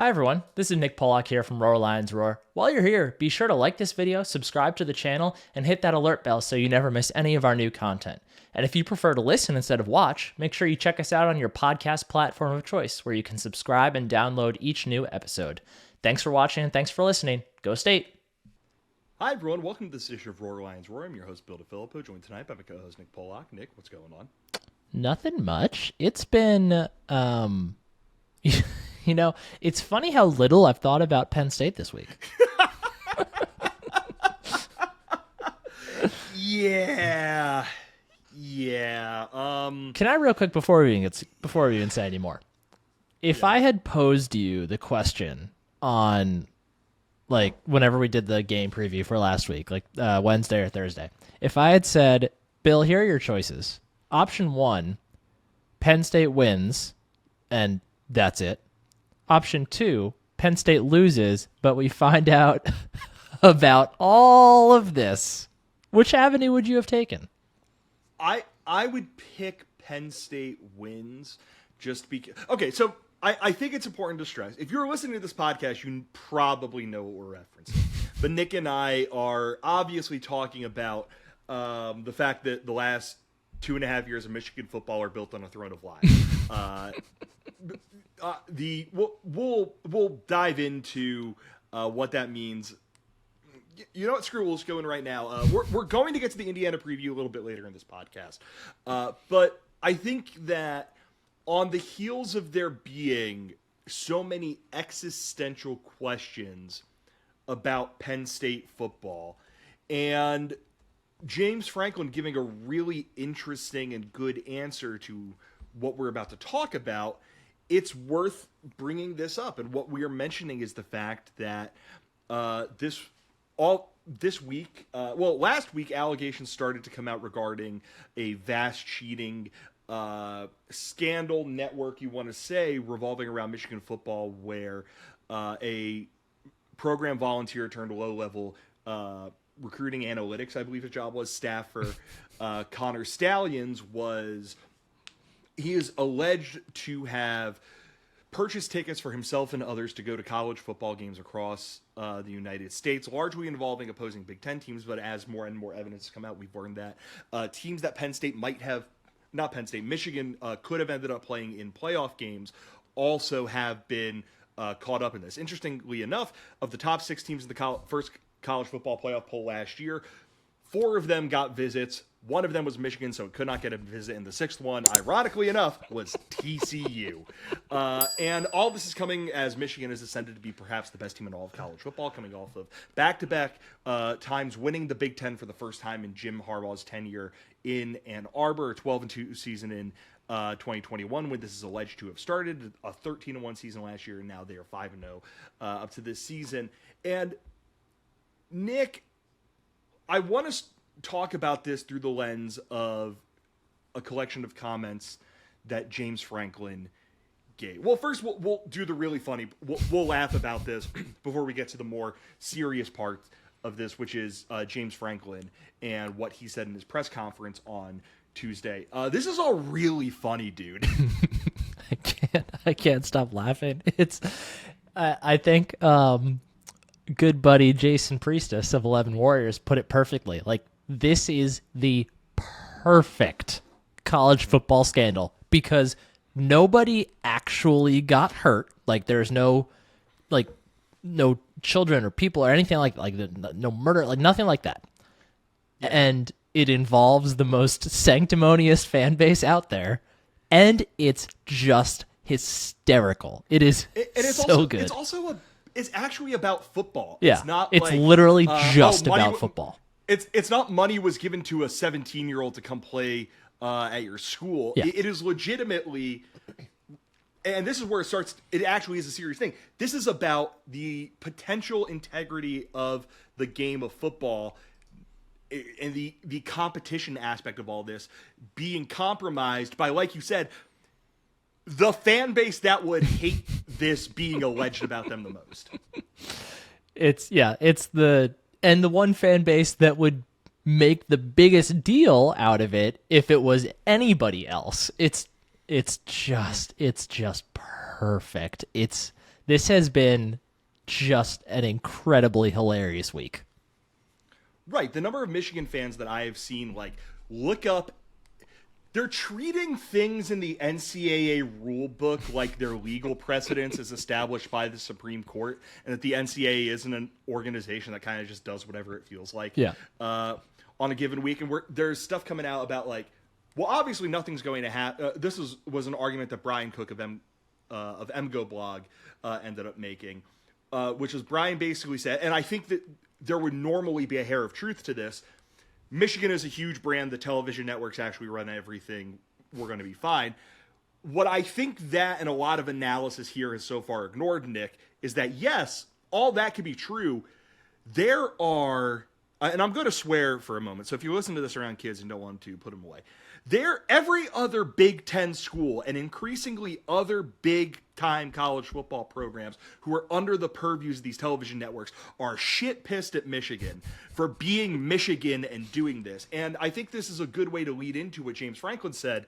Hi everyone, this is Nick Pollock here from Roar Lions Roar. While you're here, be sure to like this video, subscribe to the channel, and hit that alert bell so you never miss any of our new content. And if you prefer to listen instead of watch, make sure you check us out on your podcast platform of choice where you can subscribe and download each new episode. Thanks for watching and thanks for listening. Go State! Hi everyone, welcome to this edition of Roar Lions Roar. I'm your host Bill DeFilippo, joined tonight by my co-host Nick Pollock. Nick, what's going on? Nothing much. It's been, you know, it's funny how little I've thought about Penn State this week. Yeah. Can I real quick before we even say any more? If I had posed you the question on, like, whenever we did the game preview for last week, like Wednesday or Thursday, if I had said, Bill, here are your choices. Option 1, Penn State wins, and that's it. Option 2, Penn State loses, but we find out about all of this. Which avenue would you have taken? I would pick Penn State wins just because... Okay, so I think it's important to stress. If you're listening to this podcast, you probably know what we're referencing. But Nick and I are obviously talking about the fact that the last 2.5 years of Michigan football are built on a throne of lies. We'll dive into what that means. You know what? Screw it. We'll just go in right now. We're going to get to the Indiana preview a little bit later in this podcast. But I think that on the heels of there being so many existential questions about Penn State football and James Franklin giving a really interesting and good answer to what we're about to talk about, it's worth bringing this up. And what we are mentioning is the fact that last week allegations started to come out regarding a vast cheating scandal network, you want to say, revolving around Michigan football, where a program volunteer turned low-level recruiting analytics, I believe his job was, staff for Connor Stallions, he is alleged to have purchased tickets for himself and others to go to college football games across the United States, largely involving opposing Big Ten teams. But as more and more evidence has come out, we've learned that teams that Michigan could have ended up playing in playoff games also have been caught up in this. Interestingly enough, of the top 6 teams in the first college football playoff poll last year, 4 of them got visits. 1 of them was Michigan, so it could not get a visit. And the 6th one, ironically enough, was TCU. And all this is coming as Michigan has ascended to be perhaps the best team in all of college football, coming off of back-to-back times winning the Big Ten for the first time in Jim Harbaugh's tenure in Ann Arbor, a 12-2 season in 2021 when this is alleged to have started, a 13-1 season last year, and now they are 5-0 up to this season. And Nick, I want to talk about this through the lens of a collection of comments that James Franklin gave. Well, first we'll do the really funny. We'll laugh about this before we get to the more serious part of this, which is James Franklin and what he said in his press conference on Tuesday. This is all really funny, dude. I can't stop laughing. I think good buddy Jason Priestess of 11 Warriors put it perfectly. Like, this is the perfect college football scandal because nobody actually got hurt. Like, there's no children or people or anything like no murder, like nothing like that. Yeah. And it involves the most sanctimonious fan base out there, and it's just hysterical. It is good. It's actually about football. Yeah, it's not. It's literally just about football. It's not money was given to a 17-year-old to come play at your school. Yeah. It is legitimately, and this is where it starts. It actually is a serious thing. This is about the potential integrity of the game of football and the competition aspect of all this being compromised by, like you said, the fan base that would hate this being alleged about them the most. It's the one fan base that would make the biggest deal out of it if it was anybody else. It's just perfect. This this has been just an incredibly hilarious week. Right. The number of Michigan fans that I have seen, like, look up, they're treating things in the NCAA rule book like they're legal precedents as established by the Supreme Court, and that the NCAA isn't an organization that kind of just does whatever it feels like on a given week. And there's stuff coming out about, like, well, obviously nothing's going to happen. This was an argument that Brian Cook of MGO blog ended up making, which was Brian basically said, and I think that there would normally be a hair of truth to this. Michigan is a huge brand. The television networks actually run everything. We're going to be fine. What I think that and a lot of analysis here has so far ignored, Nick, is that yes, all that could be true. There are, and I'm going to swear for a moment, so if you listen to this around kids and don't want to, put them away. Every other Big Ten school and increasingly other big-time college football programs who are under the purviews of these television networks are shit pissed at Michigan for being Michigan and doing this. And I think this is a good way to lead into what James Franklin said.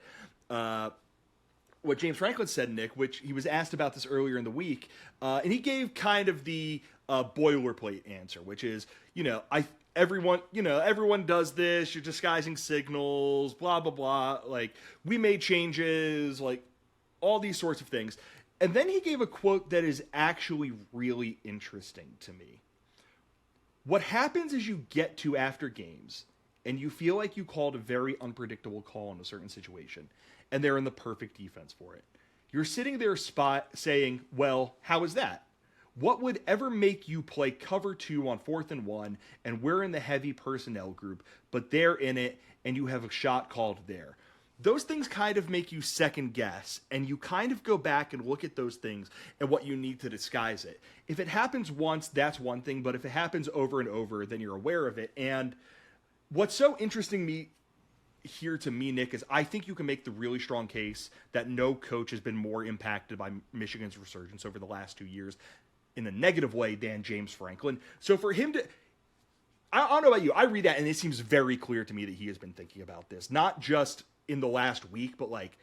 Nick, which he was asked about this earlier in the week, and he gave kind of the boilerplate answer, which is, everyone does this. You're disguising signals, blah, blah, blah. Like, we made changes, like, all these sorts of things. And then he gave a quote that is actually really interesting to me. What happens is you get to after games, and you feel like you called a very unpredictable call in a certain situation, and they're in the perfect defense for it. You're sitting there saying, well, how is that? What would ever make you play cover 2 on 4th and 1, and we're in the heavy personnel group, but they're in it, and you have a shot called there? Those things kind of make you second guess, and you kind of go back and look at those things and what you need to disguise it. If it happens once, that's one thing, but if it happens over and over, then you're aware of it. And what's so interesting here to me, Nick, is I think you can make the really strong case that no coach has been more impacted by Michigan's resurgence over the last 2 years in a negative way than James Franklin. So for him to, I don't know about you, I read that and it seems very clear to me that he has been thinking about this, not just in the last week, but like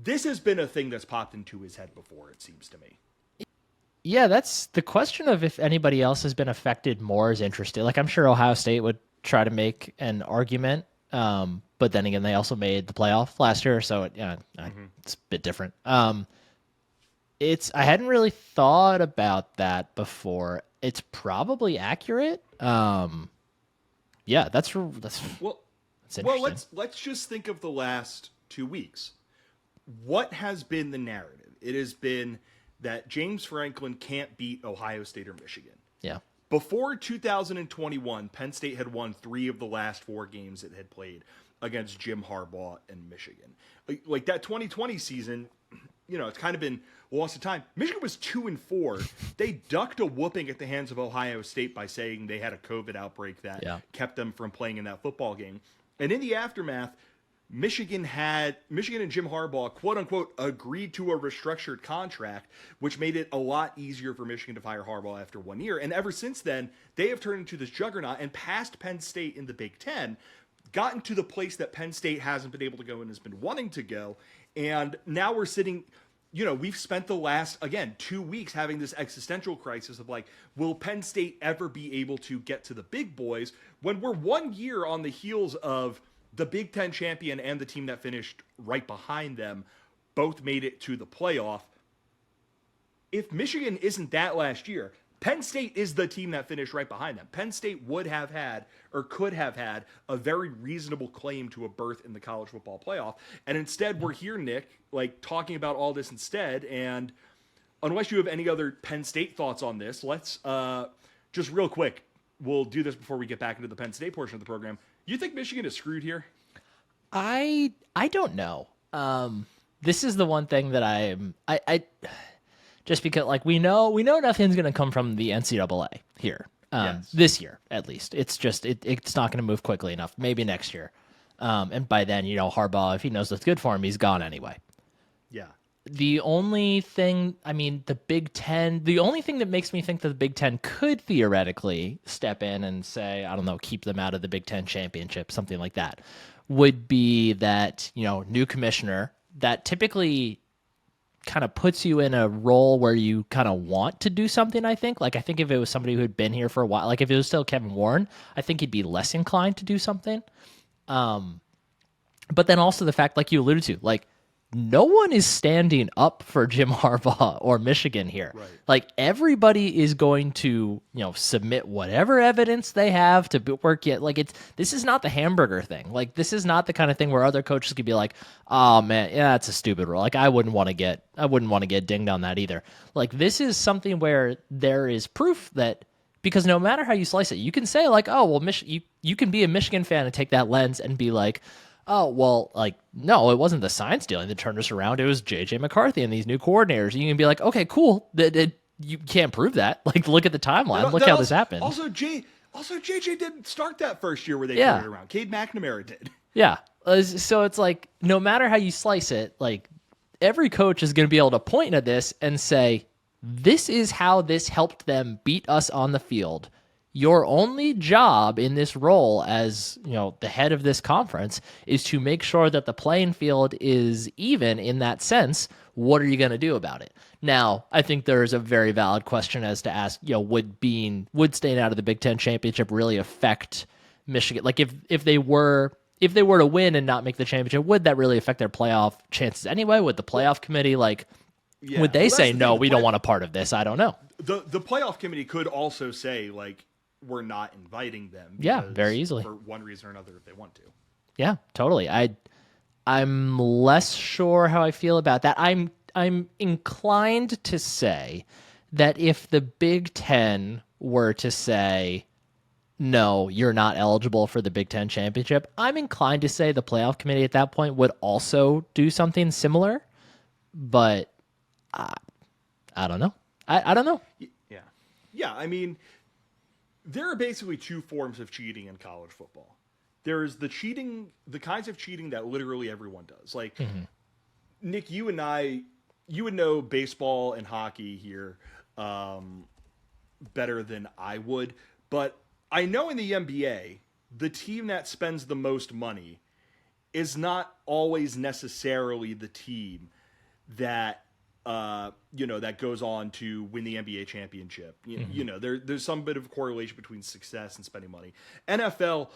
this has been a thing that's popped into his head before, it seems to me. Yeah, that's the question of if anybody else has been affected more is interesting. Like, I'm sure Ohio State would try to make an argument, but then again, they also made the playoff last year, so it's a bit different. I hadn't really thought about that before. It's probably accurate. That's interesting. Well, let's just think of the last 2 weeks. What has been the narrative? It has been that James Franklin can't beat Ohio State or Michigan. Yeah. Before 2021, Penn State had won 3 of the last 4 games it had played against Jim Harbaugh and Michigan. Like that 2020 season, it's kind of been lost to time. Michigan was 2-4. They ducked a whooping at the hands of Ohio State by saying they had a COVID outbreak that kept them from playing in that football game. And in the aftermath, Michigan and Jim Harbaugh, quote unquote, agreed to a restructured contract, which made it a lot easier for Michigan to fire Harbaugh after 1 year. And ever since then, they have turned into this juggernaut and passed Penn State in the Big Ten, gotten to the place that Penn State hasn't been able to go and has been wanting to go. And now we're sitting, we've spent the last, 2 weeks having this existential crisis of like, will Penn State ever be able to get to the big boys when we're 1 year on the heels of the Big Ten champion and the team that finished right behind them both made it to the playoff. If Michigan isn't that last year, Penn State is the team that finished right behind them. Penn State would have had or could have had a very reasonable claim to a berth in the college football playoff. And instead we're here, Nick, like talking about all this instead. And unless you have any other Penn State thoughts on this, let's just real quick, we'll do this before we get back into the Penn State portion of the program. You think Michigan is screwed here? I don't know. This is the one thing that I just because like we know nothing's going to come from the NCAA here this year at least. It's just it's not going to move quickly enough. Maybe next year, and by then Harbaugh, if he knows what's good for him, he's gone anyway. Yeah. The only thing, the Big Ten, the only thing that makes me think that the Big Ten could theoretically step in and say, I don't know, keep them out of the Big Ten championship, something like that, would be that, new commissioner that typically kind of puts you in a role where you kind of want to do something, I think. Like, I think if it was somebody who had been here for a while, like if it was still Kevin Warren, I think he'd be less inclined to do something. But then also the fact, like you alluded to, like no one is standing up for Jim Harbaugh or Michigan here. Right. Like everybody is going to, submit whatever evidence they have to work it. Like this is not the hamburger thing. Like this is not the kind of thing where other coaches could be like, oh man, yeah, that's a stupid rule. Like I wouldn't want to get dinged on that either. Like this is something where there is proof that, because no matter how you slice it, you can say like, oh, well, you can be a Michigan fan and take that lens and be like, oh, well, like, no, it wasn't the sign stealing that turned us around. It was J.J. McCarthy and these new coordinators. You can be like, okay, cool. You can't prove that. Like, look at the timeline. Look how this happened. Also, J.J. didn't start that first year where they turned it around. Cade McNamara did. Yeah. So it's like, no matter how you slice it, like, every coach is going to be able to point at this and say, this is how this helped them beat us on the field. Your only job in this role as, the head of this conference is to make sure that the playing field is even in that sense. What are you going to do about it? Now, I think there is a very valid question as to ask, would staying out of the Big Ten championship really affect Michigan? Like if they were to win and not make the championship, would that really affect their playoff chances anyway? Would the playoff committee would they say, no, we don't want a part of this? I don't know. The playoff committee could also say we're not inviting them. Yeah, very easily. For one reason or another if they want to. Yeah, totally. I'm less sure how I feel about that. I'm inclined to say that if the Big Ten were to say, no, you're not eligible for the Big Ten championship, I'm inclined to say the playoff committee at that point would also do something similar. But I don't know. I don't know. Yeah. Yeah, I mean, there are basically two forms of cheating in college football. There's the kinds of cheating that literally everyone does. Like, Nick, you would know baseball and hockey here better than I would. But I know in the NBA, the team that spends the most money is not always necessarily the team that that goes on to win the NBA championship. There's some bit of correlation between success and spending money. NFL,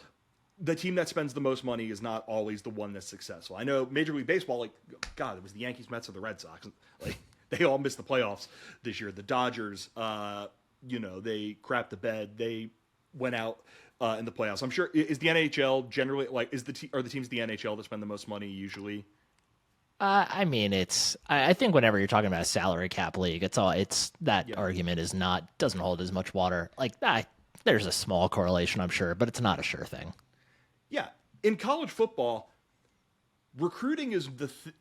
the team that spends the most money is not always the one that's successful. I know Major League Baseball, it was the Yankees, Mets, or the Red Sox. They all missed the playoffs this year. The Dodgers, they crapped the bed. They went out in the playoffs. I'm sure, is the NHL generally, are the teams of the NHL that spend the most money usually? I mean, I think whenever you're talking about a salary cap league, argument doesn't hold as much water. There's a small correlation, I'm sure, but it's not a sure thing. Yeah. In college football, recruiting is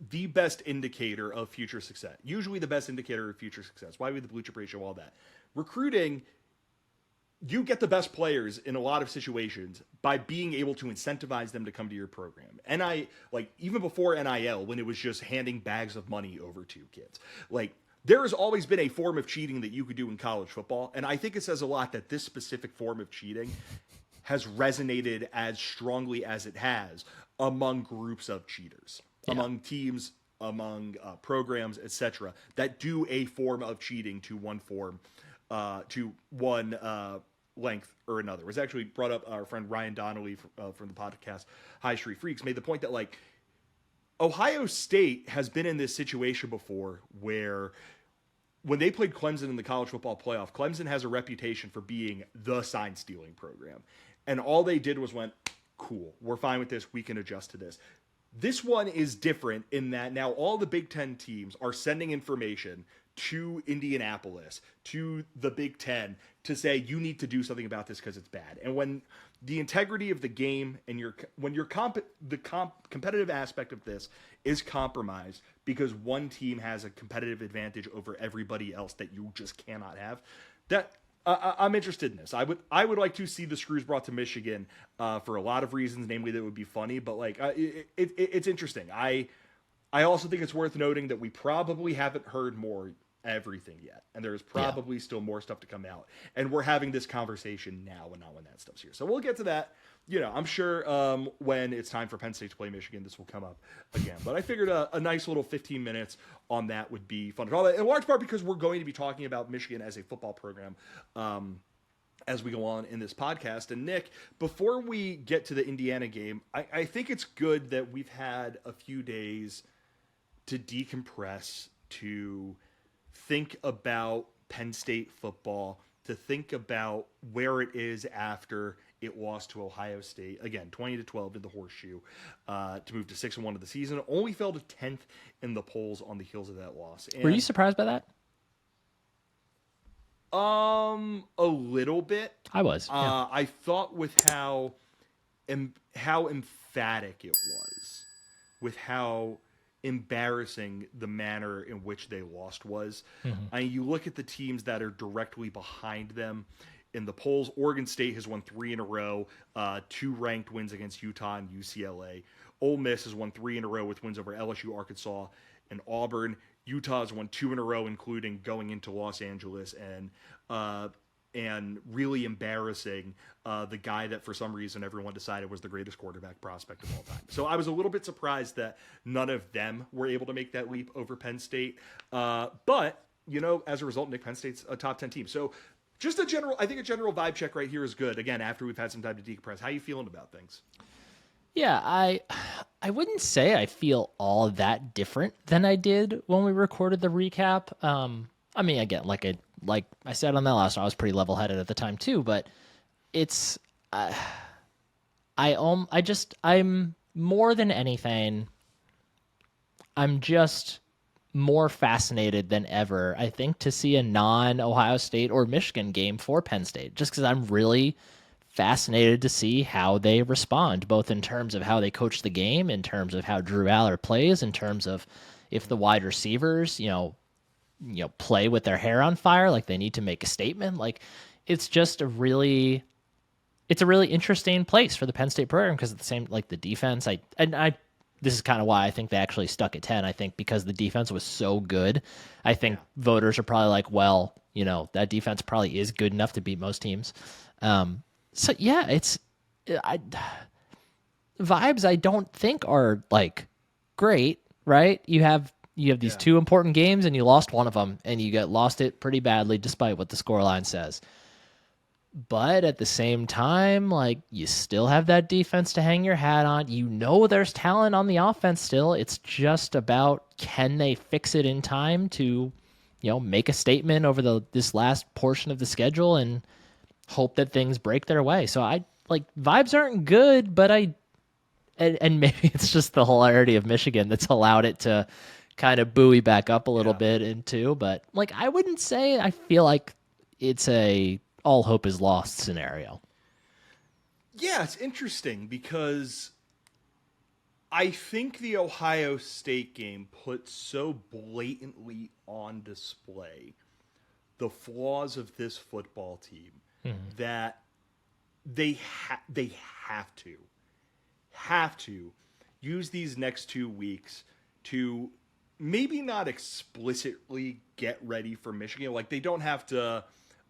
the best indicator of future success. Usually the best indicator of future success. Why would the blue chip ratio, all that? Recruiting, you get the best players in a lot of situations by being able to incentivize them to come to your program. Even before NIL, when it was just handing bags of money over to kids, there has always been a form of cheating that you could do in college football. And I think it says a lot that this specific form of cheating has resonated as strongly as it has among groups of cheaters, among teams, among programs, etc., that do a form of cheating to one length or another. It was actually brought up, our friend Ryan Donnelly from the podcast High Street Freaks made the point that Ohio State has been in this situation before where when they played Clemson in the college football playoff, Clemson has a reputation for being the sign stealing program. And all they did was went, cool, we're fine with this. We can adjust to this. This one is different in that now all the Big Ten teams are sending information to Indianapolis, to the Big Ten, to say you need to do something about this because it's bad. And when the integrity of the game and competitive aspect of this is compromised because one team has a competitive advantage over everybody else that you just cannot have, that I'm interested in this. I would like to see the screws brought to Michigan for a lot of reasons, namely that it would be funny, but it's interesting. I also think it's worth noting that we probably haven't heard more everything yet, and there's probably still more stuff to come out. And we're having this conversation now and not when that stuff's here. So we'll get to that. I'm sure when it's time for Penn State to play Michigan, this will come up again. But I figured a nice little 15 minutes on that would be fun. In large part because we're going to be talking about Michigan as a football program as we go on in this podcast. And Nick, before we get to the Indiana game, I think it's good that we've had a few days to decompress, to think about Penn State football, to think about where it is after it lost to Ohio State, again, 20-12 in the horseshoe, to move to 6-1 of the season. Only fell to 10th in the polls on the heels of that loss. And, were you surprised by that? A little bit. I was. Yeah. I thought with how emphatic it was, with how embarrassing the manner in which they lost was. I mean, you look at the teams that are directly behind them in the polls. Oregon State has won 3 in a row, 2 ranked wins against Utah and UCLA. Ole Miss has won 3 in a row with wins over LSU, Arkansas, and Auburn. Utah has won 2 in a row, including going into Los Angeles and really embarrassing the guy that for some reason everyone decided was the greatest quarterback prospect of all time. So I was a little bit surprised that none of them were able to make that leap over Penn State. But, as a result, Nick, Penn State's a top 10 team. So just a general vibe check right here is good. Again, after we've had some time to decompress, how are you feeling about things? Yeah, I wouldn't say I feel all that different than I did when we recorded the recap. I mean, again, like I said on that last one, I was pretty level-headed at the time too, but it's I'm more than anything, I'm just more fascinated than ever, I think, to see a non-Ohio State or Michigan game for Penn State, just because I'm really fascinated to see how they respond, both in terms of how they coach the game, in terms of how Drew Aller plays, in terms of if the wide receivers, play with their hair on fire, like they need to make a statement. Like it's just a really interesting place for the Penn State program because of the same, like the defense. This is kind of why I think they actually stuck at 10. I think because the defense was so good, I think voters are probably like, well, that defense probably is good enough to beat most teams. So yeah, vibes I don't think are like great, right? You have these 2 important games and you lost one of them and you lost it pretty badly despite what the scoreline says. But at the same time, like you still have that defense to hang your hat on. There's talent on the offense still. It's just about can they fix it in time to, make a statement over this last portion of the schedule and hope that things break their way. So vibes aren't good, but and maybe it's just the hilarity of Michigan that's allowed it to kind of buoy back up a little bit into, but I wouldn't say I feel like it's a all hope is lost scenario. Yeah, it's interesting because I think the Ohio State game put so blatantly on display the flaws of this football team that they have to use these next 2 weeks to maybe not explicitly get ready for Michigan. Like they don't have to,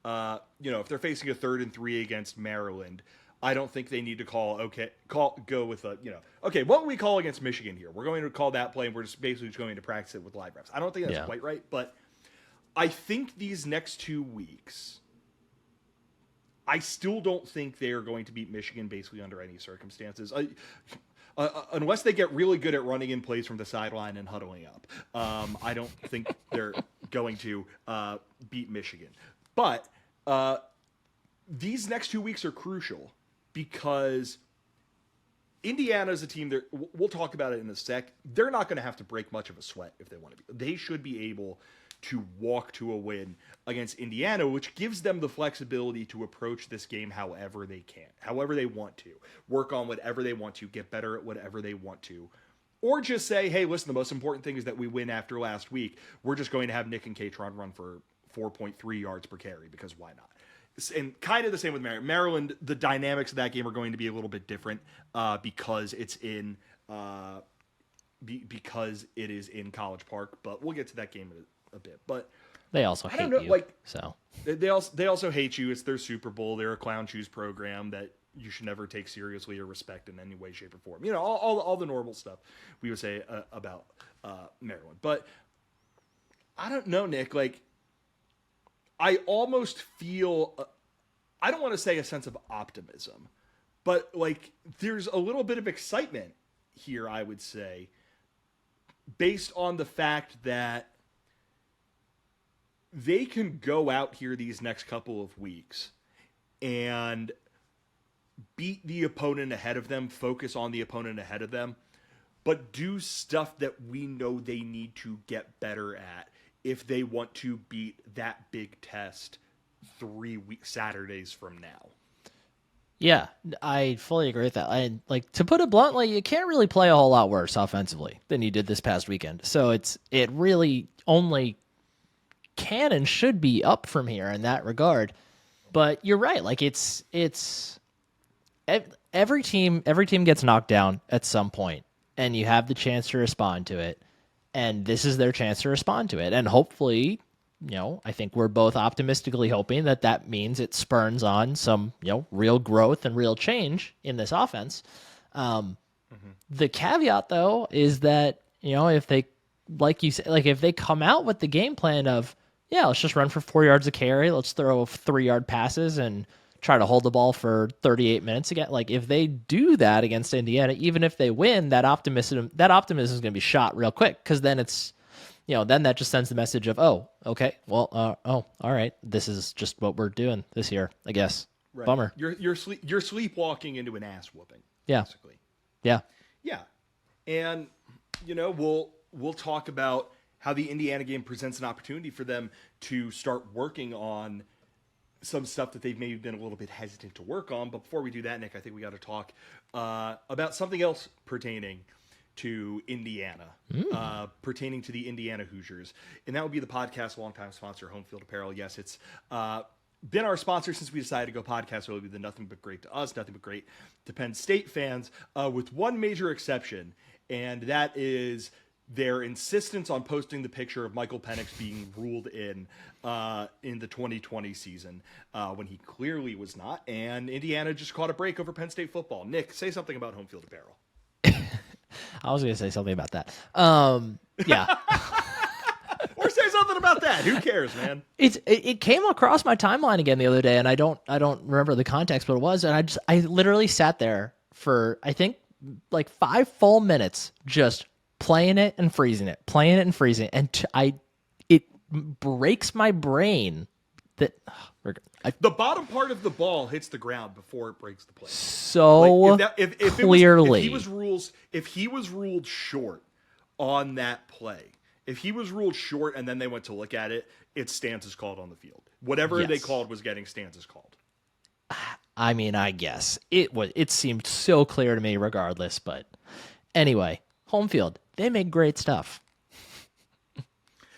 if they're facing a 3rd and 3 against Maryland, I don't think they need to go with what we call against Michigan here. We're going to call that play and we're just basically going to practice it with live reps. I don't think that's quite right, but I think these next 2 weeks, I still don't think they are going to beat Michigan basically under any circumstances. Unless they get really good at running in plays from the sideline and huddling up. I don't think they're going to beat Michigan. But these next 2 weeks are crucial because Indiana is a team that we'll talk about it in a sec. They're not going to have to break much of a sweat if they want to be. They should be able to walk to a win against Indiana, which gives them the flexibility to approach this game however they can, however they want to, work on whatever they want to, get better at whatever they want to, or just say, hey, listen, the most important thing is that we win after last week. We're just going to have Nick and Katron run for 4.3 yards per carry because why not? And kind of the same with Maryland. Maryland, the dynamics of that game are going to be a little bit different because it's in because it is in College Park, but we'll get to that game in a bit. But They also I don't hate know, you. like So they also hate you. It's their Super Bowl. They're a clown shoes program that you should never take seriously or respect in any way, shape, or form. You know, all the normal stuff we would say about Maryland. But I don't know, Nick. Like, I almost feel I don't want to say a sense of optimism, but like there's a little bit of excitement here, I would say, based on the fact that they can go out here these next couple of weeks and beat the opponent ahead of them, focus on the opponent ahead of them, but do stuff that we know they need to get better at if they want to beat that big test 3 Saturdays from now. yeah, I fully agree with that. And like, to put it bluntly, you can't really play a whole lot worse offensively than you did this past weekend. So it really only can and should be up from here in that regard. But you're right. Like, it's every team gets knocked down at some point, and you have the chance to respond to it. And this is their chance to respond to it. And hopefully, I think we're both optimistically hoping that means it spurns on some, real growth and real change in this offense. The caveat, though, is that, if they, like you said, like if they come out with the game plan of, let's just run for 4 yards of carry, let's throw 3-yard passes and try to hold the ball for 38 minutes again. Like, if they do that against Indiana, even if they win, that optimism is going to be shot real quick, because then it's, then that just sends the message of, oh, okay, well, all right, this is just what we're doing this year, I guess. Right. Bummer. You're sleepwalking into an ass whooping. Yeah. Basically. Yeah. Yeah. And we'll talk about how the Indiana game presents an opportunity for them to start working on some stuff that they've maybe been a little bit hesitant to work on. But before we do that, Nick, I think we got to talk about something else pertaining to Indiana, pertaining to the Indiana Hoosiers. And that would be the podcast longtime sponsor, Home Field Apparel. Yes, it's been our sponsor since we decided to go podcast. So it would be nothing but great to us, nothing but great to Penn State fans, with one major exception, and that is their insistence on posting the picture of Michael Penix being ruled in the 2020 season when he clearly was not. And Indiana just caught a break over Penn State football. Nick, say something about Home Field Apparel. I was going to say something about that. Yeah. Or say something about that. Who cares, man? It came across my timeline again the other day, and I don't remember the context, but it was, and I literally sat there for, I think, like 5 full minutes just playing it and freezing it, and it breaks my brain that the bottom part of the ball hits the ground before it breaks the plate. So like if clearly, if he was ruled short on that play, if he was ruled short and then they went to look at it, it's stances called on the field. Whatever they called was getting stances called. I mean, I guess it seemed so clear to me regardless, but anyway, Home Field, they make great stuff.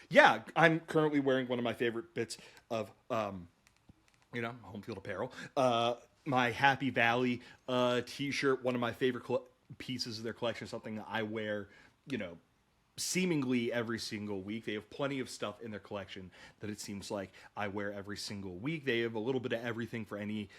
Yeah, I'm currently wearing one of my favorite bits of, Home Field Apparel. My Happy Valley t-shirt, one of my favorite pieces of their collection, something that I wear, seemingly every single week. They have plenty of stuff in their collection that it seems like I wear every single week. They have a little bit of everything for any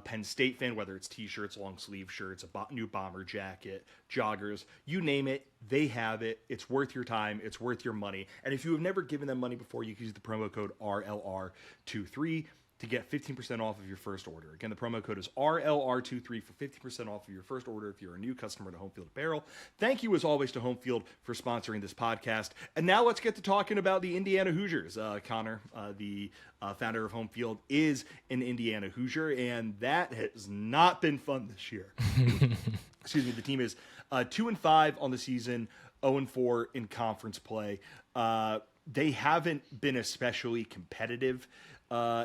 Penn State fan, whether it's t-shirts, long sleeve shirts, a new bomber jacket, joggers, you name it, they have it. It's worth your time. It's worth your money. And if you have never given them money before, you can use the promo code RLR23 to get 15% off of your first order. Again, the promo code is RLR23 for 15% off of your first order if you're a new customer to Home Field Apparel. Thank you, as always, to Home Field for sponsoring this podcast. And now let's get to talking about the Indiana Hoosiers. Connor, the founder of Home Field, is an Indiana Hoosier, and that has not been fun this year. Excuse me. The team is 2-5 on the season, 0-4 in conference play. They haven't been especially competitive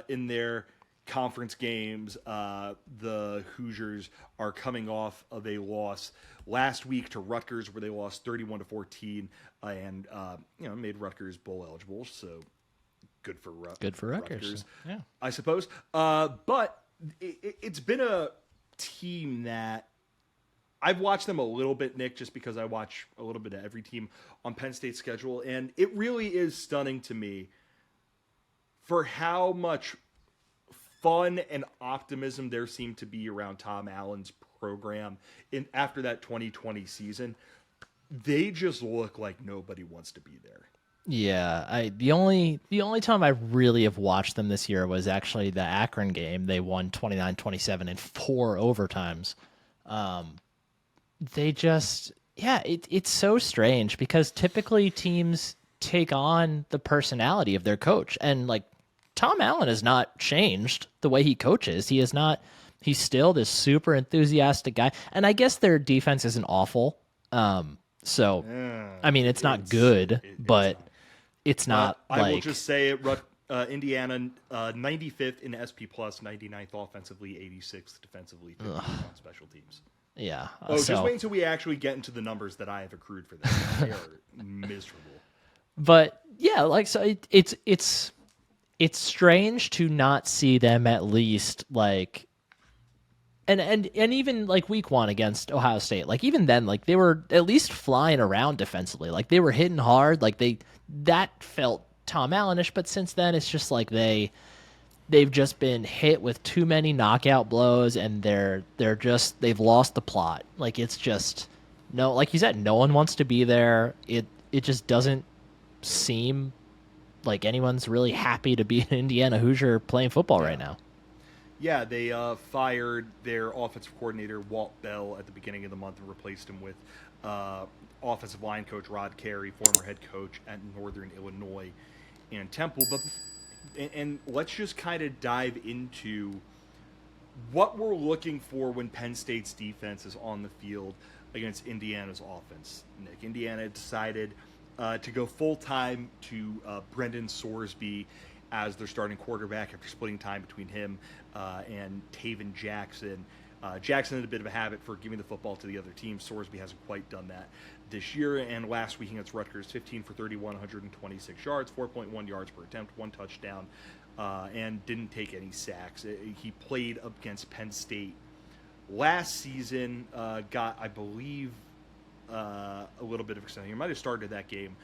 in their conference games. The Hoosiers are coming off of a loss last week to Rutgers, where they lost 31-14, and made Rutgers bowl eligible. So good for Rutgers. Yeah, I suppose. But it's been a team that I've watched them a little bit, Nick, just because I watch a little bit of every team on Penn State's schedule, and it really is stunning to me for how much fun and optimism there seemed to be around Tom Allen's program in after that 2020 season, they just look like nobody wants to be there. Yeah, the only time I really have watched them this year was actually the Akron game. They won 29-27 in 4 overtimes. They just it's so strange because typically teams take on the personality of their coach, and like Tom Allen has not changed the way he coaches. He is not. He's still this super enthusiastic guy, and I guess their defense isn't awful. So I mean, it's not good, but it's not. I will just say it. Indiana 95th in SP plus, 99th offensively, 86th defensively, 50th on special teams. Yeah. Just wait until we actually get into the numbers that I have accrued for them. They are miserable. But yeah, like so, it's strange to not see them at least like, and even like week 1 against Ohio State, like even then, like they were at least flying around defensively, like they were hitting hard, like that felt Tom Allen-ish. But since then, it's just like they've just been hit with too many knockout blows, and they've lost the plot. Like it's just no, like you said, no one wants to be there. It just doesn't seem like anyone's really happy to be an Indiana Hoosier playing football right now. Yeah, they fired their offensive coordinator Walt Bell at the beginning of the month and replaced him with offensive line coach Rod Carey, former head coach at Northern Illinois and Temple. And let's just kind of dive into what we're looking for when Penn State's defense is on the field against Indiana's offense. Nick, Indiana decided to go full-time to Brendan Sorsby as their starting quarterback after splitting time between him and Taven Jackson. Jackson had a bit of a habit for giving the football to the other team. Sorsby hasn't quite done that this year. And last week against Rutgers, 15 for 31, 126 yards, 4.1 yards per attempt, 1 touchdown, and didn't take any sacks. He played against Penn State last season, got, I believe, a little bit of extension. He might have started that game.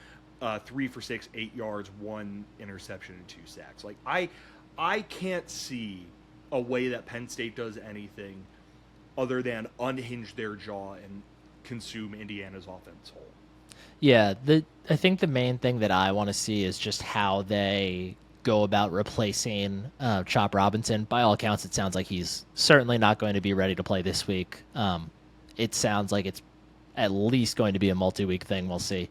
3 for 6, 8 yards, 1 interception, and 2 sacks. Like I can't see a way that Penn State does anything other than unhinge their jaw and consume Indiana's offense whole. Yeah, I think the main thing that I want to see is just how they go about replacing Chop Robinson. By all accounts, it sounds like he's certainly not going to be ready to play this week. It sounds like it's at least going to be a multi-week thing. We'll see.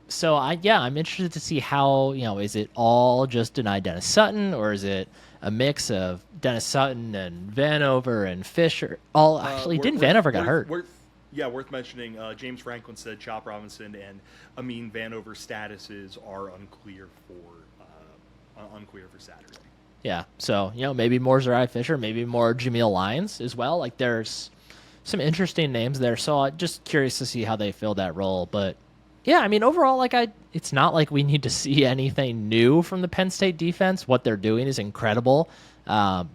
So I'm interested to see how, is it all just denied Dennis Sutton, or is it a mix of Dennis Sutton and Vanover and Fisher? Didn't Vanover got hurt? Worth mentioning. James Franklin said Chop Robinson and Amin Vanover's statuses are unclear for Saturday. Yeah, so maybe more Zariah Fisher, maybe more Jameel Lyons as well. Like there's some interesting names there, so I'm just curious to see how they fill that role. But yeah, I mean, overall, it's not like we need to see anything new from the Penn State defense. What they're doing is incredible. I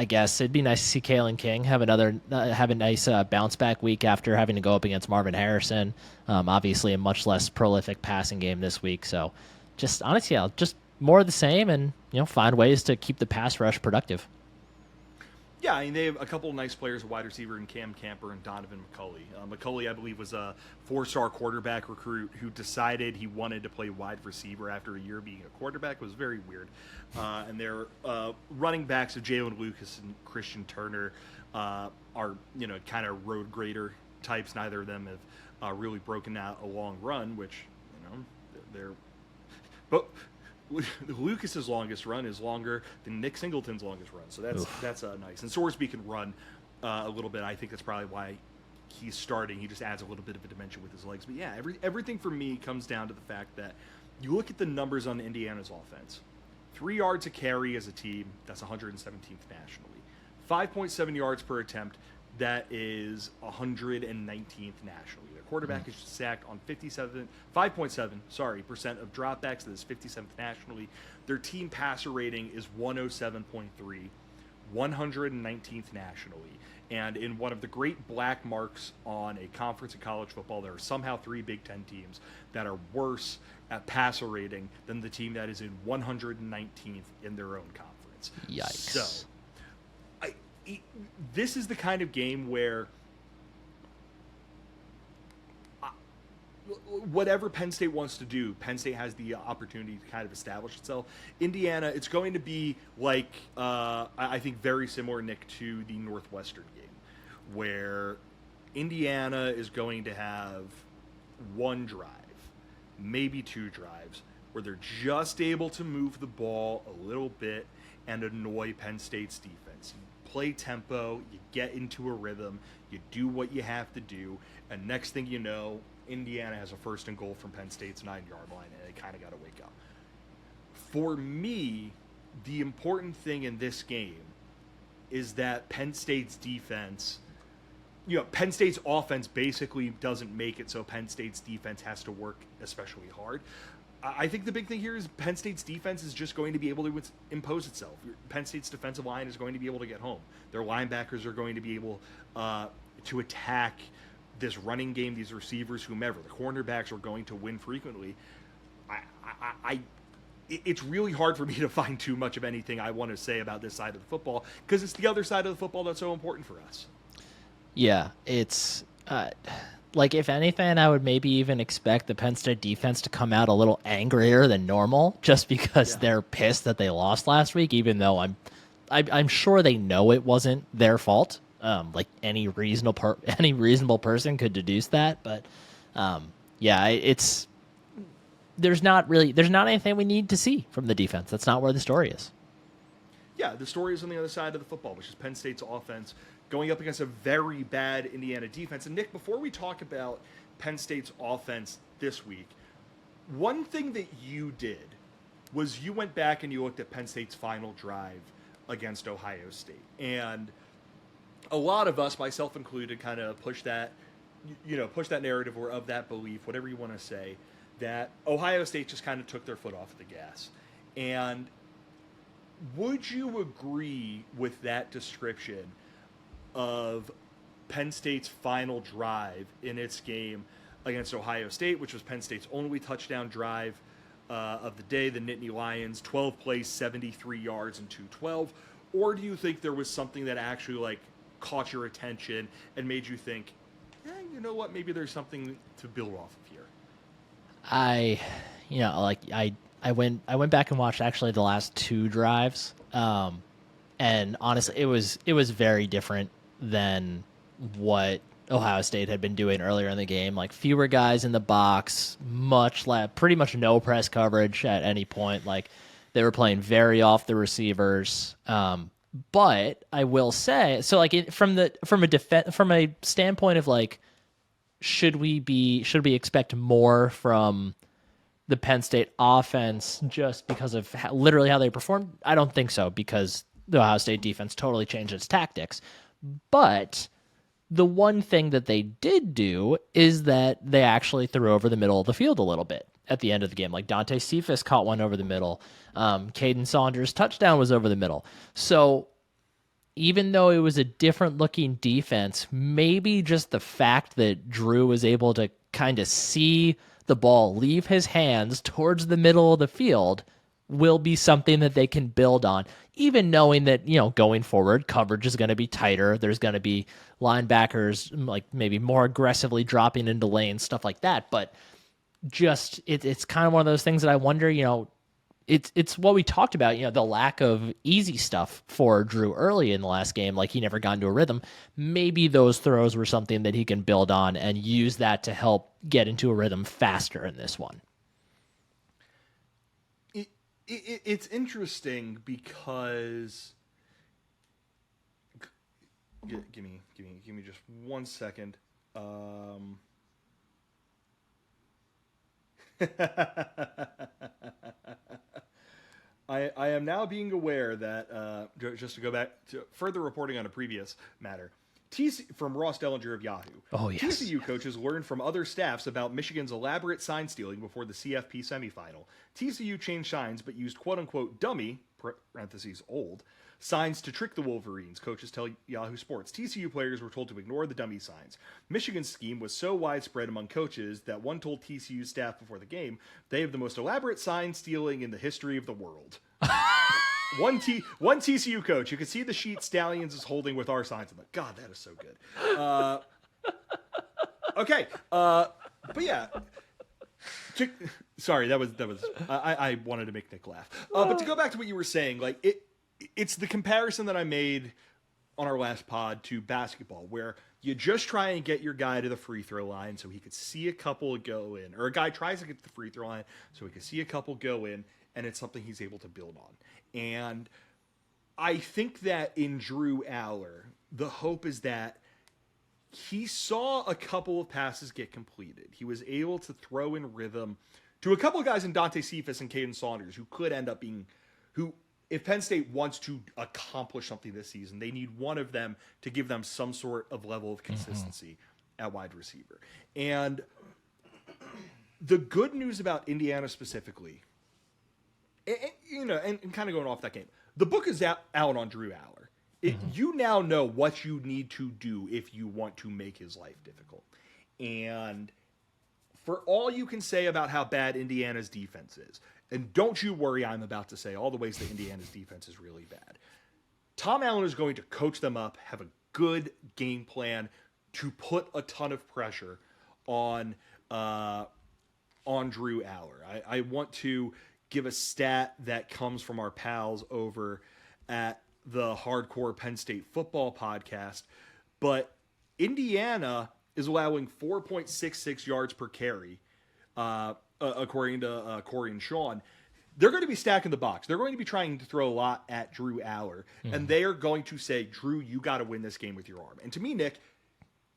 guess it'd be nice to see Kalen King have a nice bounce back week after having to go up against Marvin Harrison. Obviously, a much less prolific passing game this week. So, just honestly, just more of the same, and find ways to keep the pass rush productive. Yeah, I mean, they have a couple of nice players, a wide receiver in Cam Camper and Donovan McCulley. McCulley, I believe, was a 4-star quarterback recruit who decided he wanted to play wide receiver after a year being a quarterback. It was very weird. And their running backs of Jalen Lucas and Christian Turner are, kind of road grader types. Neither of them have really broken out a long run, which, they're... But Lucas's longest run is longer than Nick Singleton's longest run, so that's nice. And Sorsby can run a little bit. I think that's probably why he's starting. He just adds a little bit of a dimension with his legs. But yeah, everything for me comes down to the fact that you look at the numbers on Indiana's offense. 3 yards a carry as a team, that's 117th nationally. 5.7 yards per attempt, that is 119th nationally. Their quarterback is sacked on 5.7% of dropbacks. That is 57th nationally. Their team passer rating is 107.3, 119th nationally. And in one of the great black marks on a conference in college football, there are somehow 3 Big Ten teams that are worse at passer rating than the team that is in 119th in their own conference. Yikes. So, this is the kind of game where whatever Penn State wants to do, Penn State has the opportunity to kind of establish itself. Indiana, it's going to be like, I think very similar, Nick, to the Northwestern game, where Indiana is going to have one drive, maybe 2 drives, where they're just able to move the ball a little bit and annoy Penn State's defense. You play tempo, you get into a rhythm, you do what you have to do, and next thing you know, Indiana has a 1st and goal from Penn State's 9-yard line, and they kind of got to wake up. For me, the important thing in this game is that Penn State's defense, Penn State's offense basically doesn't make it so Penn State's defense has to work especially hard. I think the big thing here is Penn State's defense is just going to be able to impose itself. Penn State's defensive line is going to be able to get home. Their linebackers are going to be able to attack this running game, these receivers, whomever. The cornerbacks are going to win frequently. It's really hard for me to find too much of anything I want to say about this side of the football because it's the other side of the football that's so important for us. Yeah, it's like, if anything, I would maybe even expect the Penn State defense to come out a little angrier than normal just because they're pissed that they lost last week, even though I'm sure they know it wasn't their fault. Like any reasonable person could deduce that, but there's not anything we need to see from the defense. That's not where the story is. Yeah, the story is on the other side of the football, which is Penn State's offense going up against a very bad Indiana defense. And Nick, before we talk about Penn State's offense this week, one thing that you did was you went back and you looked at Penn State's final drive against Ohio State. And a lot of us, myself included, kind of push that narrative or of that belief, whatever you want to say, that Ohio State just kind of took their foot off the gas. And would you agree with that description of Penn State's final drive in its game against Ohio State, which was Penn State's only touchdown drive of the day, the Nittany Lions, 12 plays, 73 yards, and 212? Or do you think there was something that actually caught your attention and made you think, you know what, maybe there's something to build off of here? I went back and watched actually the last 2 drives, and honestly, it was very different than what Ohio State had been doing earlier in the game. Like, fewer guys in the box, pretty much no press coverage at any point. Like, they were playing very off the receivers. But I will say, so from a standpoint of should we expect more from the Penn State offense just because of literally how they performed? I don't think so, because the Ohio State defense totally changed its tactics. But the one thing that they did do is that they actually threw over the middle of the field a little bit at the end of the game. Like, Dante Cephas caught one over the middle. Caden Saunders' touchdown was over the middle. So even though it was a different-looking defense, maybe just the fact that Drew was able to kind of see the ball leave his hands towards the middle of the field will be something that they can build on, even knowing that, going forward, coverage is going to be tighter. There's going to be linebackers maybe more aggressively dropping into lanes, stuff like that. But just it's kind of one of those things that I wonder, it's what we talked about, the lack of easy stuff for Drew early in the last game. Like, he never got into a rhythm. Maybe those throws were something that he can build on and use that to help get into a rhythm faster in this one. It's interesting because give me just 1 second. I am now being aware that just to go back to further reporting on a previous matter, from Ross Dellinger of Yahoo. Oh, yes. TCU coaches learned from other staffs about Michigan's elaborate sign stealing before the CFP semifinal. TCU changed signs but used quote-unquote dummy, parentheses old, signs to trick the Wolverines, coaches tell Yahoo Sports. TCU players were told to ignore the dummy signs. Michigan's scheme was so widespread among coaches that one told TCU staff before the game, they have the most elaborate sign stealing in the history of the world. One TCU coach, you can see the sheet Stallions is holding with our signs. I'm like, God, that is so good. Okay, but yeah. Sorry, that was. I wanted to make Nick laugh. But to go back to what you were saying, like it's the comparison that I made on our last pod to basketball, where you just try and get your guy to the free throw line so he could see a couple go in, or a guy tries to get to the free throw line so he could see a couple go in, and it's something he's able to build on. And I think that in Drew Aller, the hope is that he saw a couple of passes get completed. He was able to throw in rhythm to a couple of guys in Dante Cephas and Caden Saunders who could end up being, who, if Penn State wants to accomplish something this season, they need one of them to give them some sort of level of consistency at wide receiver. And the good news about Indiana specifically, and kind of going off that game, the book is out on Drew Aller. You now know what you need to do if you want to make his life difficult. And for all you can say about how bad Indiana's defense is, and don't you worry, I'm about to say all the ways that Indiana's defense is really bad, Tom Allen is going to coach them up, have a good game plan to put a ton of pressure on Drew Aller. I want to give a stat that comes from our pals over at the Hardcore Penn State Football podcast, but Indiana is allowing 4.66 yards per carry, according to Corey and Sean. They're going to be stacking the box. They're going to be trying to throw a lot at Drew Aller, and they are going to say, Drew, you got to win this game with your arm. And to me, Nick,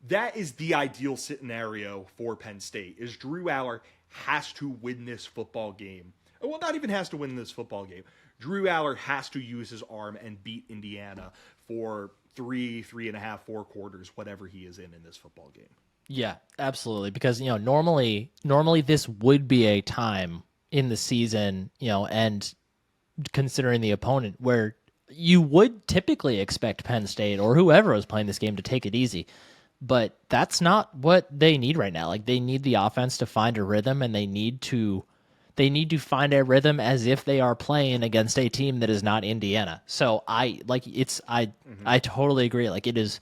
that is the ideal scenario for Penn State, is Drew Aller has to win this football game. Well, not even has to win this football game. Drew Aller has to use his arm and beat Indiana for 3.5, 4 quarters, whatever he is in this football game. Yeah, absolutely. Because, normally this would be a time in the season, and considering the opponent, where you would typically expect Penn State or whoever is playing this game to take it easy. But that's not what they need right now. Like, they need the offense to find a rhythm, and they need to find a rhythm as if they are playing against a team that is not Indiana. So I totally agree. Like, it is,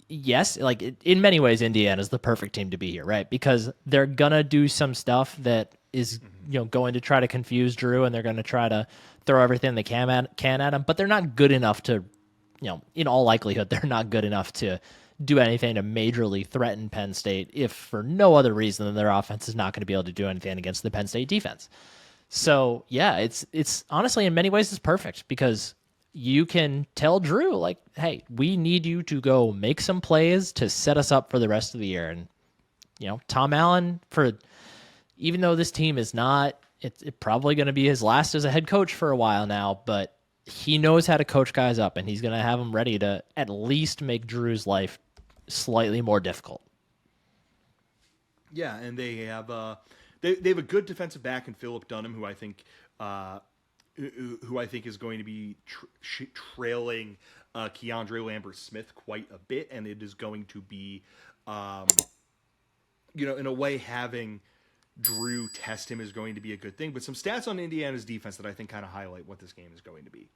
yes, like in many ways, Indiana is the perfect team to be here, right? Because they're gonna do some stuff that is, going to try to confuse Drew, and they're going to try to throw everything they can at him, but they're not good enough to, in all likelihood, they're not good enough to do anything to majorly threaten Penn State, if for no other reason than their offense is not going to be able to do anything against the Penn State defense. So yeah, it's honestly in many ways it's perfect, because you can tell Drew, like, hey, we need you to go make some plays to set us up for the rest of the year. And Tom Allen, even though this team is not, it's probably going to be his last as a head coach for a while now, but he knows how to coach guys up, and he's going to have them ready to at least make Drew's life slightly more difficult. Yeah, and they have they have a good defensive back in Philip Dunham, who I think is going to be trailing Keandre Lambert-Smith quite a bit, and it is going to be, in a way, having Drew test him is going to be a good thing. But some stats on Indiana's defense that I think kind of highlight what this game is going to be.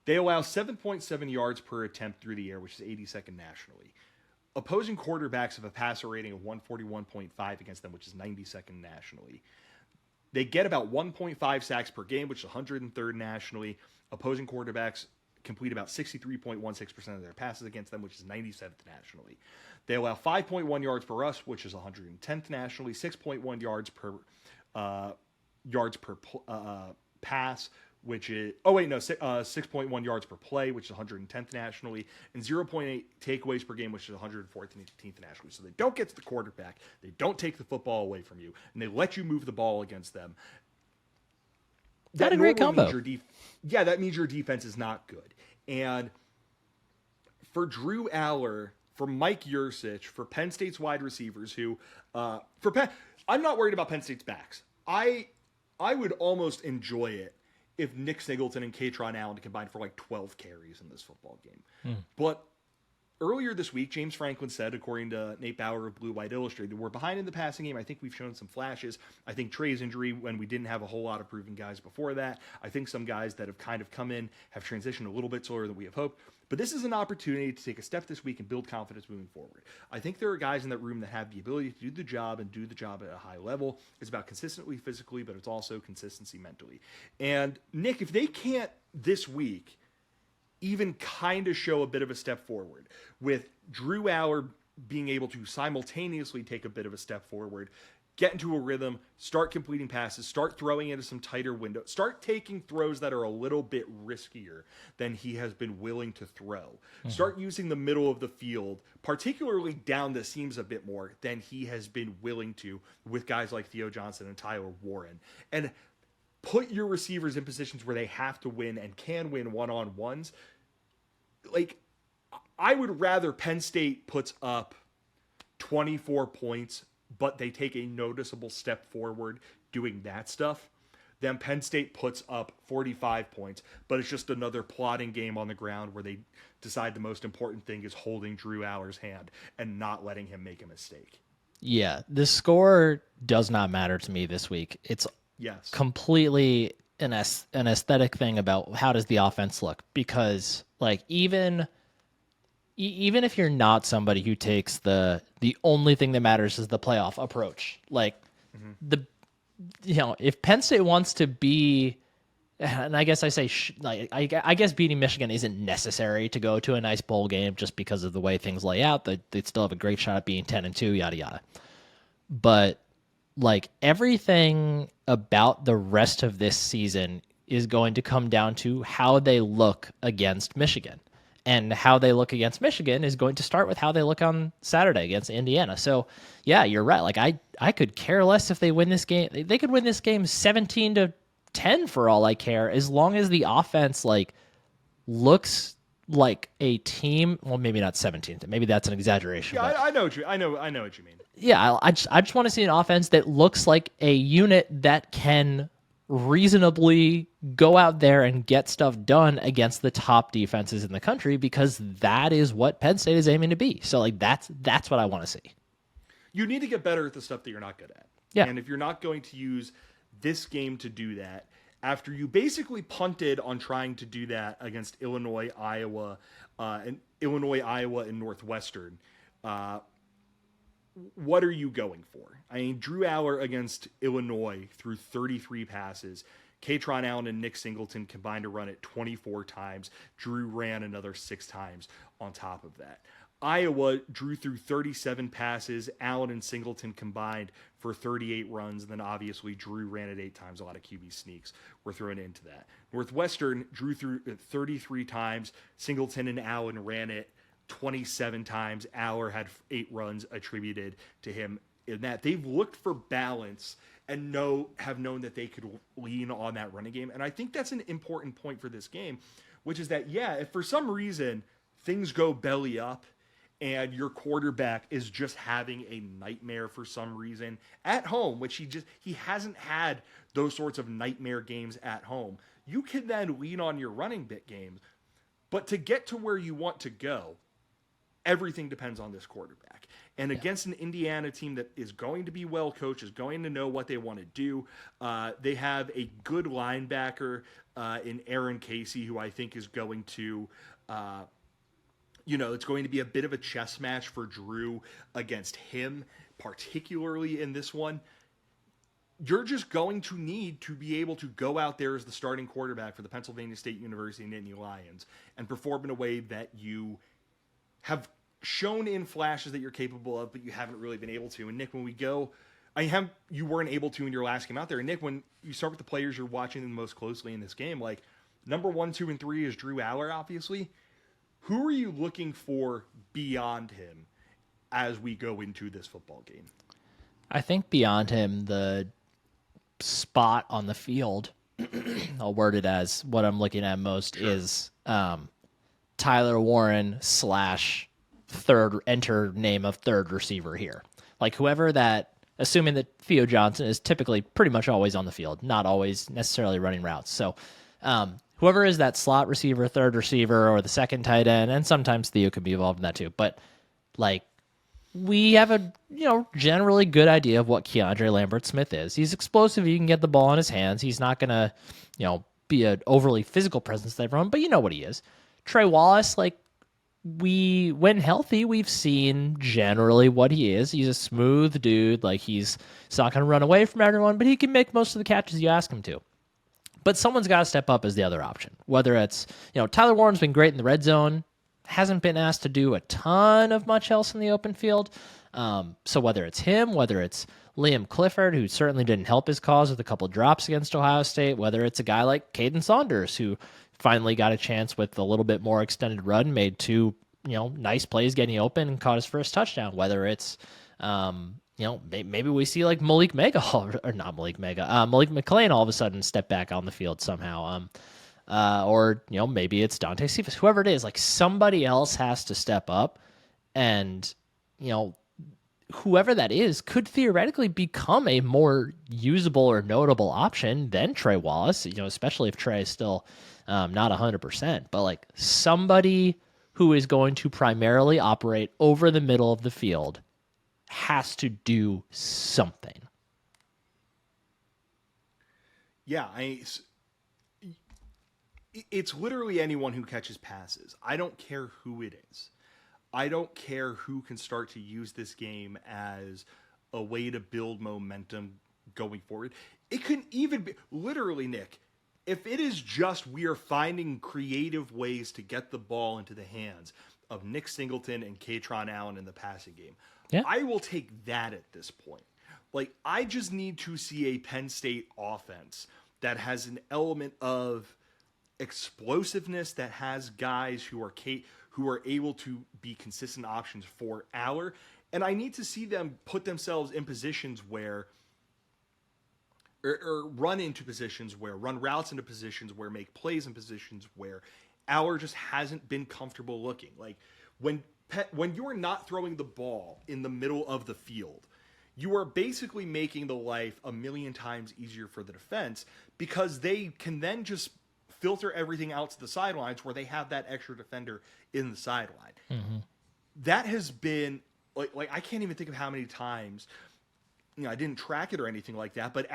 They allow 7.7 yards per attempt through the air, which is 82nd nationally. Opposing quarterbacks have a passer rating of 141.5 against them, which is 92nd nationally. They get about 1.5 sacks per game, which is 103rd nationally. Opposing quarterbacks complete about 63.16% of their passes against them, which is 97th nationally. They allow 5.1 yards per rush, which is 110th nationally. 6.1 yards per pass, which is 6.1 yards per play, which is 110th nationally, and 0.8 takeaways per game, which is 114th nationally. So they don't get to the quarterback, they don't take the football away from you, and they let you move the ball against them. That's a great combo. That means your defense is not good. And for Drew Aller, for Mike Yursich, for Penn State's wide receivers, who I'm not worried about Penn State's backs. I would almost enjoy it if Nick Singleton and Katron Allen combined for like 12 carries in this football game. But earlier this week, James Franklin said, according to Nate Bauer of Blue White Illustrated, we're behind in the passing game. I think we've shown some flashes. I think Trey's injury, when we didn't have a whole lot of proven guys before that, I think some guys that have kind of come in have transitioned a little bit slower than we have hoped. But this is an opportunity to take a step this week and build confidence moving forward. I think there are guys in that room that have the ability to do the job and do the job at a high level. It's about consistently physically, but it's also consistency mentally. And Nick, if they can't this week even kind of show a bit of a step forward, with Drew Aller being able to simultaneously take a bit of a step forward, get into a rhythm, start completing passes, start throwing into some tighter windows, start taking throws that are a little bit riskier than he has been willing to throw. Start using the middle of the field, particularly down the seams a bit more than he has been willing to with guys like Theo Johnson and Tyler Warren. And put your receivers in positions where they have to win and can win one-on-ones. Like, I would rather Penn State puts up 24 points, but they take a noticeable step forward doing that stuff, than Penn State puts up 45 points, but it's just another plodding game on the ground where they decide the most important thing is holding Drew Aller's hand and not letting him make a mistake. Yeah, the score does not matter to me this week. It's completely an aesthetic thing about how does the offense look, because like even if you're not somebody who takes the only thing that matters is the playoff approach, like if Penn State wants to be, and I guess I say I guess beating Michigan isn't necessary to go to a nice bowl game just because of the way things lay out. They'd still have a great shot at being 10-2, yada yada. But like everything about the rest of this season is going to come down to how they look against Michigan. And how they look against Michigan is going to start with how they look on Saturday against Indiana. So, yeah, you're right. Like I could care less if they win this game. They could win this game 17-10 for all I care, as long as the offense like looks like a team. Well, maybe not 17. Maybe that's an exaggeration. Yeah, but I know what you mean. Yeah, I just want to see an offense that looks like a unit that can reasonably go out there and get stuff done against the top defenses in the country, because that is what Penn State is aiming to be. So like that's what I want to see. You need to get better at the stuff that you're not good at. Yeah. And if you're not going to use this game to do that, after you basically punted on trying to do that against Illinois, Iowa, and Northwestern, what are you going for? I mean, Drew Aller against Illinois threw 33 passes. Katron Allen and Nick Singleton combined to run it 24 times. Drew ran another 6 times on top of that. Iowa, Drew threw 37 passes. Allen and Singleton combined for 38 runs. And then obviously Drew ran it 8 times. A lot of QB sneaks were thrown into that. Northwestern, Drew threw 33 times. Singleton and Allen ran it 27 times. Aller had 8 runs attributed to him in that. They've looked for balance and have known that they could lean on that running game. And I think that's an important point for this game, which is that, yeah, if for some reason things go belly up and your quarterback is just having a nightmare for some reason at home, which he hasn't had those sorts of nightmare games at home, you can then lean on your running bit games. But to get to where you want to go, everything depends on this quarterback. And against an Indiana team that is going to be well coached, is going to know what they want to do. They have a good linebacker in Aaron Casey, who I think is going to, it's going to be a bit of a chess match for Drew against him, particularly in this one. You're just going to need to be able to go out there as the starting quarterback for the Pennsylvania State University Nittany Lions and perform in a way that you have shown in flashes that you're capable of, but you haven't really been able to. And Nick, when we go, you weren't able to in your last game out there. And Nick, when you start with the players you're watching the most closely in this game, like number 1, 2, and 3 is Drew Aller, obviously. Who are you looking for beyond him as we go into this football game? I think beyond him, the spot on the field, I'll word it as what I'm looking at most, is Tyler Warren slash third enter name of third receiver here. Like whoever that, assuming that Theo Johnson is typically pretty much always on the field, not always necessarily running routes. So whoever is that slot receiver, third receiver, or the second tight end, and sometimes Theo could be involved in that too. But like we have a generally good idea of what Keandre Lambert-Smith is. He's explosive. He can get the ball in his hands. He's not gonna be an overly physical presence to everyone, but you know what he is. Trey Wallace, like when healthy, we've seen generally what he is. He's a smooth dude. Like he's not going to run away from everyone, but he can make most of the catches you ask him to. But someone's got to step up as the other option. Whether it's, Tyler Warren's been great in the red zone, hasn't been asked to do a ton of much else in the open field. So whether it's him, whether it's Liam Clifford, who certainly didn't help his cause with a couple drops against Ohio State, whether it's a guy like Caden Saunders, who finally got a chance with a little bit more extended run, made two, nice plays getting open and caught his first touchdown, whether it's, maybe we see like Malik McClain all of a sudden step back on the field somehow. Or maybe it's Dante Cephas, whoever it is, like somebody else has to step up, and, whoever that is could theoretically become a more usable or notable option than Trey Wallace, especially if Trey is still not 100%, but like somebody who is going to primarily operate over the middle of the field has to do something. Yeah, it's literally anyone who catches passes. I don't care who it is. I don't care who can start to use this game as a way to build momentum going forward. It could even be, literally, Nick, if it is just we are finding creative ways to get the ball into the hands of Nick Singleton and Kaytron Allen in the passing game, I will take that at this point. Like, I just need to see a Penn State offense that has an element of explosiveness, that has guys who are able to be consistent options for Aller. And I need to see them put themselves in positions where, or run into positions where, run routes into positions where, make plays in positions where Aller just hasn't been comfortable looking. Like when you're not throwing the ball in the middle of the field, you are basically making the life a million times easier for the defense, because they can then just filter everything out to the sidelines where they have that extra defender in the sideline. Mm-hmm. That has been like I can't even think of how many times, I didn't track it or anything like that, but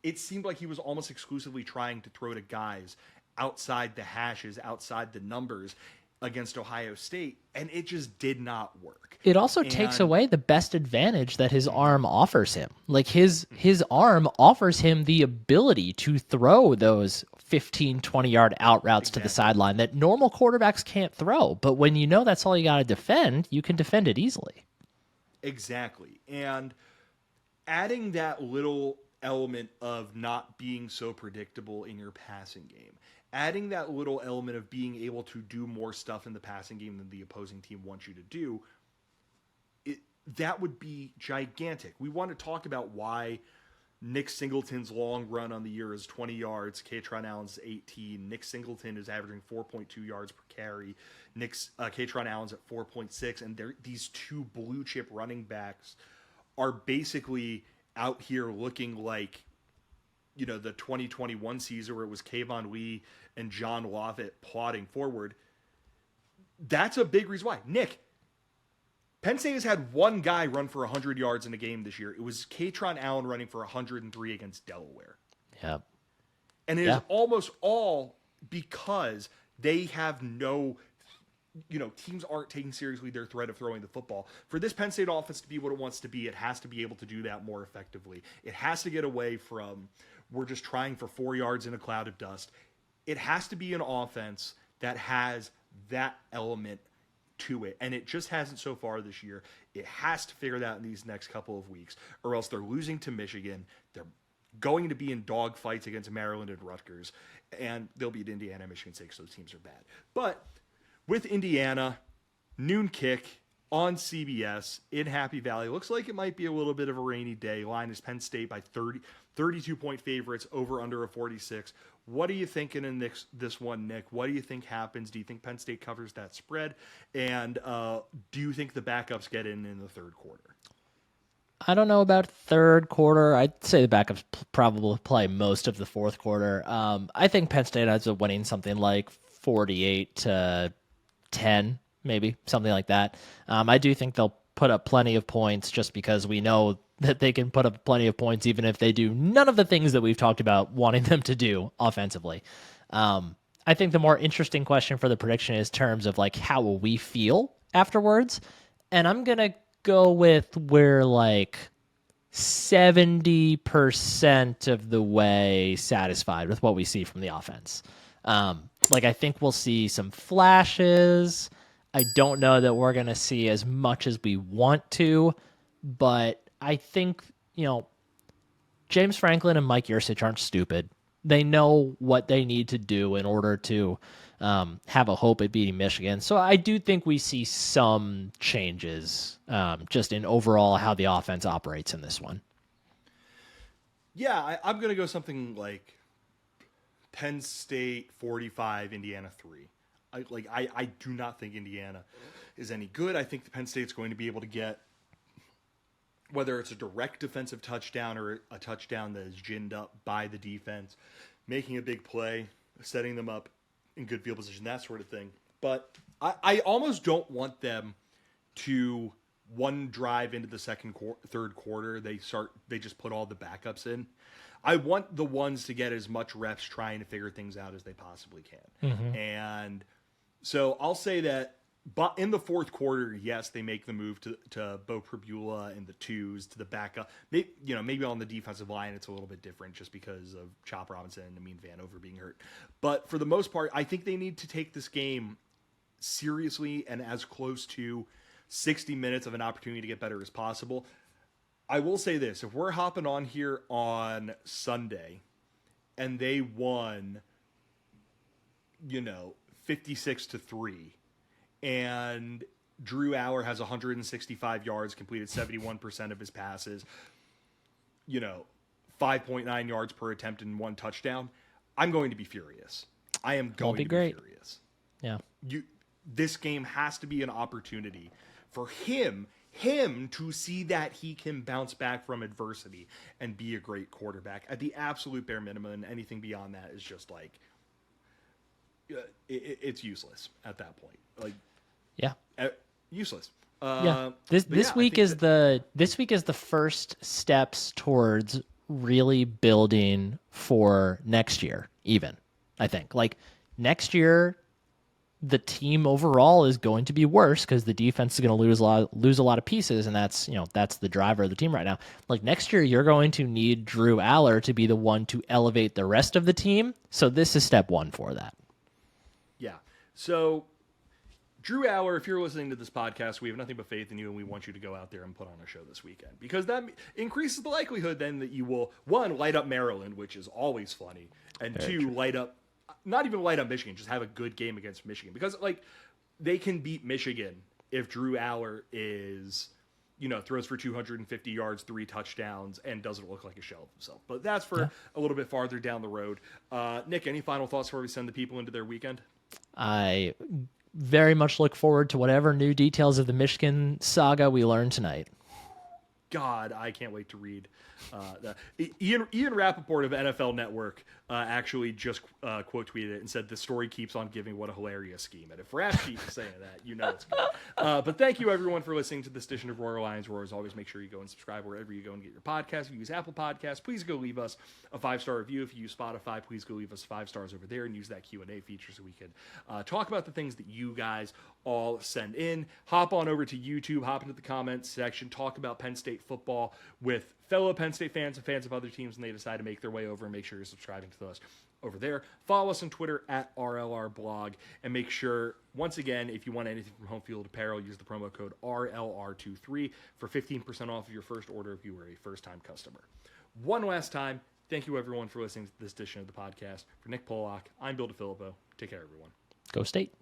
it seemed like he was almost exclusively trying to throw to guys outside the hashes, outside the numbers against Ohio State, and it just did not work. It also takes away the best advantage that his arm offers him. Like his arm offers him the ability to throw those 15, 20-yard out routes to the sideline that normal quarterbacks can't throw. But when you know that's all you got to defend, you can defend it easily. Exactly. And adding that little element of not being so predictable in your passing game, adding that little element of being able to do more stuff in the passing game than the opposing team wants you to do, that would be gigantic. We want to talk about why Nick Singleton's long run on the year is 20 yards. Kaytron Allen's 18. Nick Singleton is averaging 4.2 yards per carry. Kaytron Allen's at 4.6. And these two blue chip running backs are basically out here looking like, the 2021 season where it was Kayvon Lee and John Lovett plodding forward. That's a big reason why. Nick, Penn State has had one guy run for 100 yards in a game this year. It was Kaytron Allen running for 103 against Delaware. Yep. And it is almost all because they have teams aren't taking seriously their threat of throwing the football. For this Penn State offense to be what it wants to be, it has to be able to do that more effectively. It has to get away from, we're just trying for 4 yards in a cloud of dust. It has to be an offense that has that element to it, and it just hasn't so far this year. It has to figure that in these next couple of weeks, or else they're losing to Michigan. They're going to be in dog fights against Maryland and Rutgers, and they'll beat Indiana and Michigan State, so those teams are bad. But with Indiana, noon kick, on CBS in Happy Valley. Looks like it might be a little bit of a rainy day. Line is Penn State by 32-point favorites, over under a 46. What are you thinking in this one, Nick? What do you think happens? Do you think Penn State covers that spread? And do you think the backups get in the third quarter? I don't know about third quarter. I'd say the backups probably play most of the fourth quarter. I think Penn State ends up winning something like 48-10, maybe something like that. I do think they'll put up plenty of points just because we know that they can put up plenty of points even if they do none of the things that we've talked about wanting them to do offensively. I think the more interesting question for the prediction is terms of like how will we feel afterwards, and I'm gonna go with we're like 70% of the way satisfied with what we see from the offense. Like I think we'll see some flashes. I don't know that we're going to see as much as we want to, but I think, James Franklin and Mike Yurcich aren't stupid. They know what they need to do in order to have a hope at beating Michigan. So I do think we see some changes just in overall how the offense operates in this one. Yeah, I'm going to go something like Penn State 45, Indiana 3. I do not think Indiana is any good. I think the Penn State's going to be able to get, whether it's a direct defensive touchdown or a touchdown that is ginned up by the defense, making a big play, setting them up in good field position, that sort of thing. But I almost don't want them to one drive into the third quarter. They just put all the backups in. I want the ones to get as much reps trying to figure things out as they possibly can. Mm-hmm. And so I'll say that, but in the fourth quarter, yes, they make the move to Bo Pribula and the twos to the backup. Maybe on the defensive line, it's a little bit different just because of Chop Robinson and Amin Vanover being hurt. But for the most part, I think they need to take this game seriously and as close to 60 minutes of an opportunity to get better as possible. I will say this, if we're hopping on here on Sunday and they won, 56-3, and Drew Aller has 165 yards, completed 71% of his passes, 5.9 yards per attempt and one touchdown, I'm going to be furious. I am going to be furious. Yeah. This game has to be an opportunity for him to see that he can bounce back from adversity and be a great quarterback at the absolute bare minimum, and anything beyond that is just like it's useless at that point. Useless. This week is the first steps towards really building for next year. Even I think like next year, the team overall is going to be worse because the defense is going to lose a lot of pieces, and that's the driver of the team right now. Like next year, you're going to need Drew Aller to be the one to elevate the rest of the team. So this is step one for that. Yeah. So Drew Aller, if you're listening to this podcast, we have nothing but faith in you, and we want you to go out there and put on a show this weekend, because that increases the likelihood then that you will, one, light up Maryland, which is always funny, and very two, true. Not even light up Michigan, just have a good game against Michigan, because they can beat Michigan if Drew Aller is, throws for 250 yards, 3 touchdowns, and doesn't look like a shell of himself. But that's for a little bit farther down the road. Nick, any final thoughts before we send the people into their weekend? I very much look forward to whatever new details of the Michigan saga we learn tonight. God, I can't wait to read that. Ian Rappaport of NFL Network actually just quote tweeted it and said, "The story keeps on giving. What a hilarious scheme." And if Rap Sheet is saying that, it's good. But thank you, everyone, for listening to this edition of Royal Lions Roar. As always, make sure you go and subscribe wherever you go and get your podcast. If you use Apple Podcasts, please go leave us a 5-star review. If you use Spotify, please go leave us 5 stars over there and use that Q&A feature so we can talk about the things that you guys all send in. Hop on over to YouTube, hop into the comments section, talk about Penn State football with fellow Penn State fans and fans of other teams, and they decide to make their way over, and make sure you're subscribing to us over there. Follow us on Twitter at RLRblog, and make sure, once again, if you want anything from Home Field Apparel, use the promo code RLR23 for 15% off of your first order if you were a first-time customer. One last time, thank you, everyone, for listening to this edition of the podcast. For Nick Pollock, I'm Bill DeFilippo. Take care, everyone. Go State.